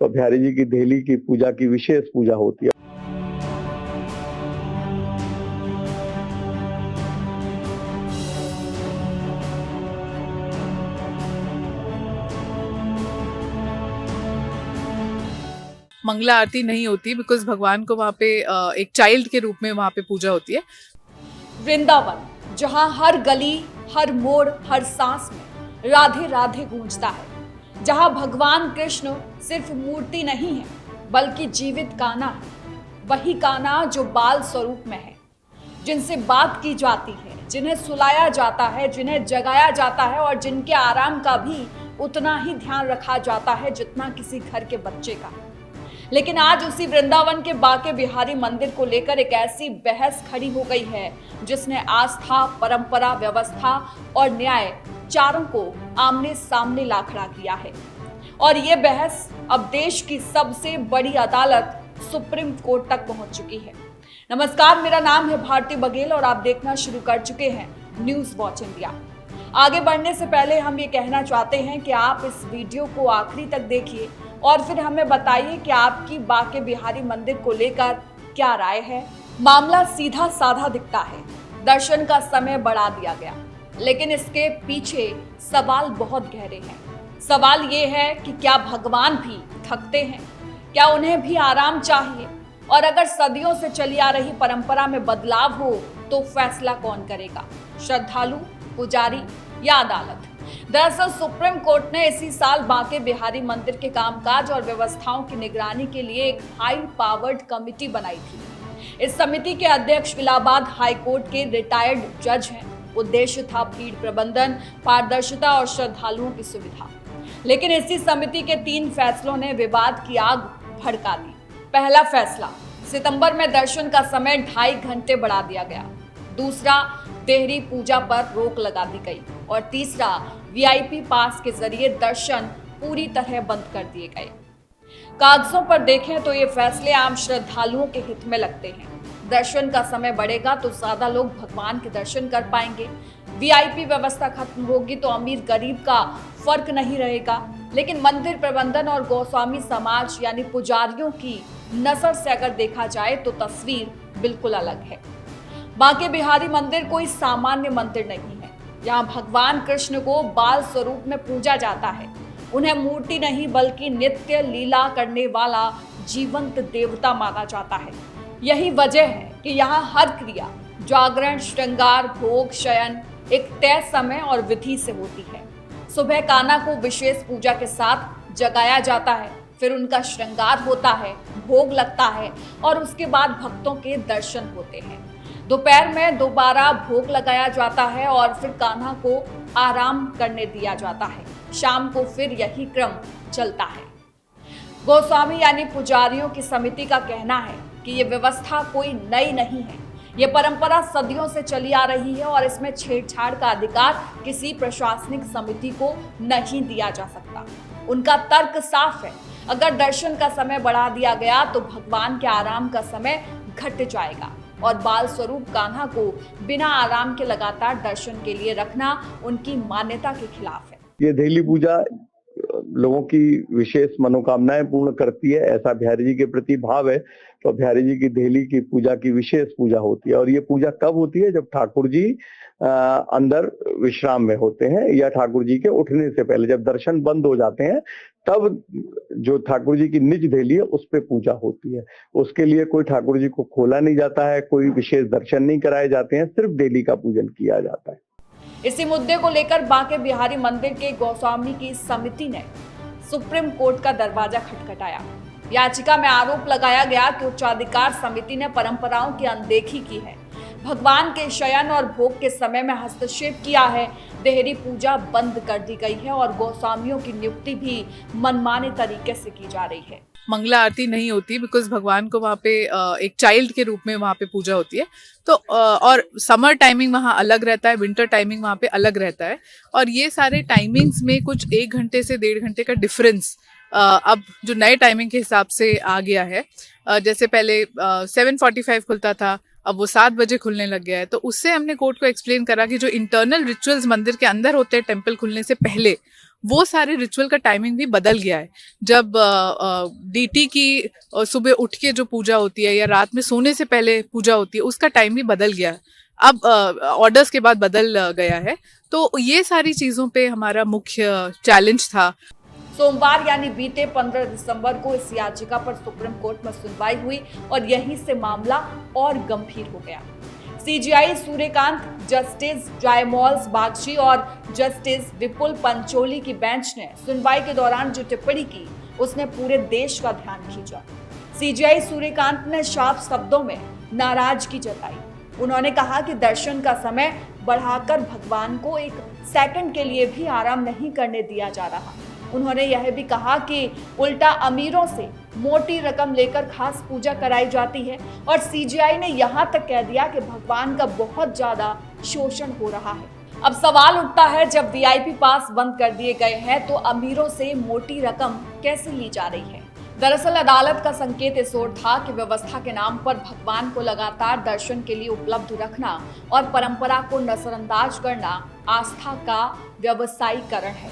तो बिहारी जी की देहली की पूजा की विशेष पूजा होती है। मंगला आरती नहीं होती बिकॉज भगवान को वहाँ पे एक चाइल्ड के रूप में वहाँ पे पूजा होती है। वृंदावन, जहां हर गली, हर मोड़, हर सांस में राधे राधे गूंजता है, जहां भगवान कृष्ण सिर्फ मूर्ति नहीं है बल्कि जीवित कान्हा है। वही कान्हा जो बाल स्वरूप में है, जिनसे बात की जाती है, जिन्हें सुलाया जाता है, जिन्हें जगाया जाता है और जिनके आराम का भी उतना ही ध्यान रखा जाता है जितना किसी घर के बच्चे का। लेकिन आज उसी वृंदावन के बाके बिहारी मंदिर को लेकर एक ऐसी बहस खड़ी हो गई है जिसने आस्था, परंपरा, व्यवस्था और न्याय चारों को आमने सामने ला खड़ा किया है। और ये बहस अब देश की सबसे बड़ी अदालत सुप्रीम कोर्ट तक पहुंच चुकी है। नमस्कार, मेरा नाम है भारती बघेल और आप देखना शुरू कर चुके हैं न्यूज वॉच इंडिया। आगे बढ़ने से पहले हम ये कहना चाहते हैं कि आप इस वीडियो को आखिरी तक देखिए और फिर हमें बताइए कि आपकी बाके बिहारी मंदिर को लेकर क्या राय है। मामला सीधा साधा दिखता है, दर्शन का समय बढ़ा दिया गया, लेकिन इसके पीछे सवाल बहुत गहरे हैं। सवाल ये है कि क्या भगवान भी थकते हैं? क्या उन्हें भी आराम चाहिए? और अगर सदियों से चली आ रही परंपरा में बदलाव हो तो फैसला कौन करेगा, श्रद्धालु, पुजारी या अदालत? दरअसल सुप्रीम कोर्ट ने इसी साल बाके बिहारी मंदिर के कामकाज और व्यवस्थाओं की निगरानी के लिए एक हाई पावर्ड कमेटी बनाई थी। इस समिति के अध्यक्ष इलाहाबाद हाई कोर्ट के रिटायर्ड जज हैं। उद्देश्य था भीड़ प्रबंधन, पारदर्शिता और श्रद्धालुओं की सुविधा। लेकिन इसी समिति के 3 फैसलों ने विवाद की आग भड़का दी। पहला फैसला, सितंबर में दर्शन का समय 2.5 घंटे बढ़ा दिया गया। दूसरा, देहरी पूजा पर रोक लगा दी गई। और तीसरा, वीआईपी पास के जरिए दर्शन पूरी तरह बंद कर दिए गए। कागजों पर देखें तो ये फैसले आम श्रद्धालुओं के हित में लगते हैं। दर्शन का समय बढ़ेगा तो ज्यादा लोग भगवान के दर्शन कर पाएंगे। वीआईपी व्यवस्था खत्म होगी तो अमीर गरीब का फर्क नहीं रहेगा। लेकिन मंदिर प्रबंधन और गोस्वामी समाज यानी पुजारियों की नजर से अगर देखा जाए तो तस्वीर बिल्कुल अलग है। बाके बिहारी मंदिर कोई सामान्य मंदिर नहीं है। यहाँ भगवान कृष्ण को बाल स्वरूप में पूजा जाता है। उन्हें मूर्ति नहीं बल्कि नित्य लीला करने वाला जीवंत देवता माना जाता है। यही वजह है कि यहाँ हर क्रिया, जागरण, श्रृंगार, भोग, शयन एक तय समय और विधि से होती है। सुबह कान्हा को विशेष पूजा के साथ जगाया जाता है, फिर उनका श्रृंगार होता है, भोग लगता है और उसके बाद भक्तों के दर्शन होते हैं। दोपहर में दोबारा भोग लगाया जाता है और फिर कान्हा को आराम करने दिया जाता है। शाम को फिर यही क्रम चलता है। गोस्वामी यानी पुजारियों की समिति का कहना है कि ये व्यवस्था कोई नई नहीं है। ये परंपरा सदियों से चली आ रही है और इसमें छेड़छाड़ का अधिकार किसी प्रशासनिक समिति को नहीं दिया जा सकता। उनका तर्क साफ है, अगर दर्शन का समय बढ़ा दिया गया तो भगवान के आराम का समय घट जाएगा और बाल स्वरूप कान्हा को बिना आराम के लगातार दर्शन के लिए रखना उनकी मान्यता के खिलाफ है। ये देहली पूजा लोगों की विशेष मनोकामनाएं पूर्ण करती है, ऐसा बिहारी जी के प्रति भाव है। तो बिहारी जी की देहली की पूजा की विशेष पूजा होती है। और ये पूजा कब होती है? जब ठाकुर जी अंदर विश्राम में होते हैं या ठाकुर जी के उठने से पहले, जब दर्शन बंद हो जाते हैं तब जो ठाकुर जी की निज देहली है उस पे पूजा होती है। उसके लिए कोई ठाकुर जी को खोला नहीं जाता है, कोई विशेष दर्शन नहीं कराए जाते हैं, सिर्फ देहली का पूजन किया जाता है। इसी मुद्दे को लेकर बाके बिहारी मंदिर के गोस्वामी की समिति ने सुप्रीम कोर्ट का दरवाजा खटखटाया। याचिका में आरोप लगाया गया कि उच्चाधिकार समिति ने परंपराओं की अनदेखी की है, भगवान के शयन और भोग के समय में हस्तक्षेप किया है, देहरी पूजा बंद कर दी गई है और गोस्वामियों की नियुक्ति भी मनमाने तरीके से की जा रही है। मंगला आरती नहीं होती बिकॉज भगवान को वहाँ पे एक चाइल्ड के रूप में वहाँ पे पूजा होती है। तो और समर टाइमिंग वहाँ अलग रहता है, विंटर टाइमिंग वहाँ पे अलग रहता है। और ये सारे टाइमिंग्स में कुछ 1 घंटे से 1.5 घंटे का डिफरेंस अब जो नए टाइमिंग के हिसाब से आ गया है। जैसे पहले 7:45 खुलता था, अब वो 7 बजे खुलने लग गया है। तो उससे हमने कोर्ट को एक्सप्लेन करा कि जो इंटरनल रिचुअल्स मंदिर के अंदर होते हैं टेम्पल खुलने से पहले, वो सारे रिचुअल का टाइमिंग भी बदल गया है। जब डीटी की सुबह उठ के जो पूजा होती है या रात में सोने से पहले पूजा होती है, उसका टाइम भी बदल गया है। अब ऑर्डर्स के बाद बदल गया है। तो ये सारी चीजों पे हमारा मुख्य चैलेंज था। सोमवार यानी बीते 15 दिसंबर को इस याचिका पर सुप्रीम कोर्ट में सुनवाई हुई और यहीं से मामला और गंभीर हो गया। सीजेआई सूर्यकांत, जस्टिस जयमोल्स बागची और जस्टिस विपुल पंचोली की बेंच ने सुनवाई के दौरान जो टिप्पणी की, उसने पूरे देश का ध्यान खींचा। सीजेआई सूर्यकांत ने साफ शब्दों में नाराजगी जताई। उन्होंने कहा कि दर्शन का समय बढ़ाकर भगवान को एक सेकंड के लिए भी आराम नहीं करने दिया जा रहा। उन्होंने यह भी कहा कि उल्टा अमीरों से मोटी रकम लेकर खास पूजा कराई जाती है और सीजेआई ने यहां तक कह दिया कि भगवान का बहुत ज्यादा शोषण हो रहा है। अब सवाल उठता है, जब वीआईपी पास बंद कर दिए गए हैं तो अमीरों से मोटी रकम कैसे ली जा रही है? दरअसल अदालत का संकेत इस ओर था कि व्यवस्था के नाम पर भगवान को लगातार दर्शन के लिए उपलब्ध रखना और परंपरा को नजरअंदाज करना आस्था का व्यवसायीकरण है।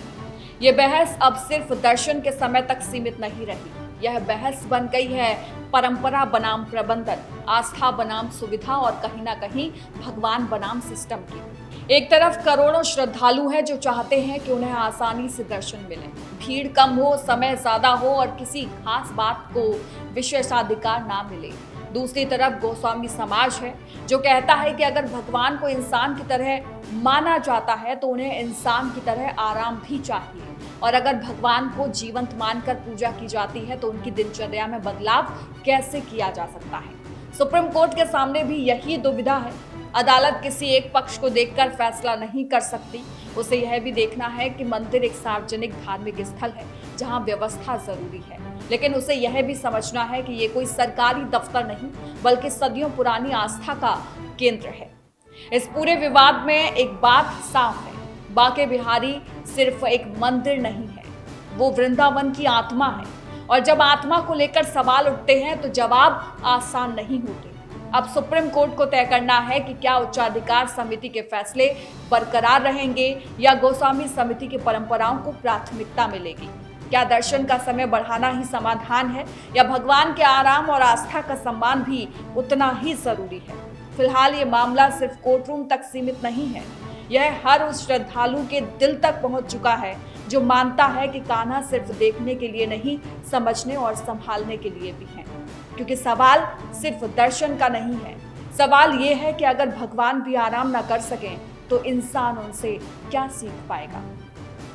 ये बहस अब सिर्फ दर्शन के समय तक सीमित नहीं रही। यह बहस बन गई है परंपरा बनाम प्रबंधन, आस्था बनाम सुविधा और कहीं ना कहीं भगवान बनाम सिस्टम की। एक तरफ करोड़ों श्रद्धालु हैं जो चाहते हैं कि उन्हें आसानी से दर्शन मिले, भीड़ कम हो, समय ज्यादा हो और किसी खास बात को विशेषाधिकार ना मिले। दूसरी तरफ गोस्वामी समाज है जो कहता है कि अगर भगवान को इंसान की तरह माना जाता है तो उन्हें इंसान की तरह आराम भी चाहिए, और अगर भगवान को जीवंत मानकर पूजा की जाती है तो उनकी दिनचर्या में बदलाव कैसे किया जा सकता है? सुप्रीम कोर्ट के सामने भी यही दुविधा है। अदालत किसी एक पक्ष को देखकर फैसला नहीं कर सकती। उसे यह भी देखना है कि मंदिर एक सार्वजनिक धार्मिक स्थल है जहां व्यवस्था जरूरी है, लेकिन उसे यह भी समझना है कि ये कोई सरकारी दफ्तर नहीं बल्कि सदियों पुरानी आस्था का केंद्र है। इस पूरे विवाद में एक बात साफ है, बांके बिहारी सिर्फ एक मंदिर नहीं है, वो वृंदावन की आत्मा है। और जब आत्मा को लेकर सवाल उठते हैं तो जवाब आसान नहीं होते। अब सुप्रीम कोर्ट को तय करना है कि क्या उच्चाधिकार समिति के फैसले बरकरार रहेंगे या गोस्वामी समिति की परंपराओं को प्राथमिकता मिलेगी। क्या दर्शन का समय बढ़ाना ही समाधान है या भगवान के आराम और आस्था का सम्मान भी उतना ही जरूरी है? फिलहाल ये मामला सिर्फ कोर्टरूम तक सीमित नहीं है, यह हर उस श्रद्धालु के दिल तक पहुंच चुका है जो मानता है कि कान्हा सिर्फ देखने के लिए नहीं, समझने और संभालने के लिए भी है। क्योंकि सवाल सिर्फ दर्शन का नहीं है, सवाल ये है कि अगर भगवान भी आराम ना कर सकें तो इंसान उनसे क्या सीख पाएगा।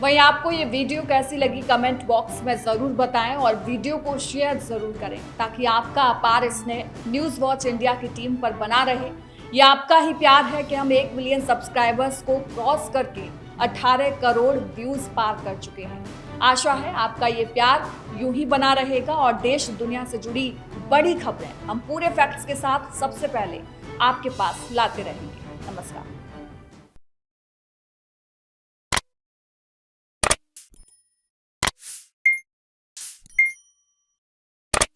वहीं आपको ये वीडियो कैसी लगी कमेंट बॉक्स में जरूर बताएं और वीडियो को शेयर जरूर करें ताकि आपका अपार स्नेह न्यूज वॉच इंडिया की टीम पर बना रहे। ये आपका ही प्यार है कि हम 1 मिलियन सब्सक्राइबर्स को क्रॉस करके 18 करोड़ व्यूज पार कर चुके हैं। आशा है आपका ये प्यार यूं ही बना रहेगा और देश दुनिया से जुड़ी बड़ी खबरें हम पूरे फैक्ट्स के साथ सबसे पहले आपके पास लाते रहेंगे। नमस्कार।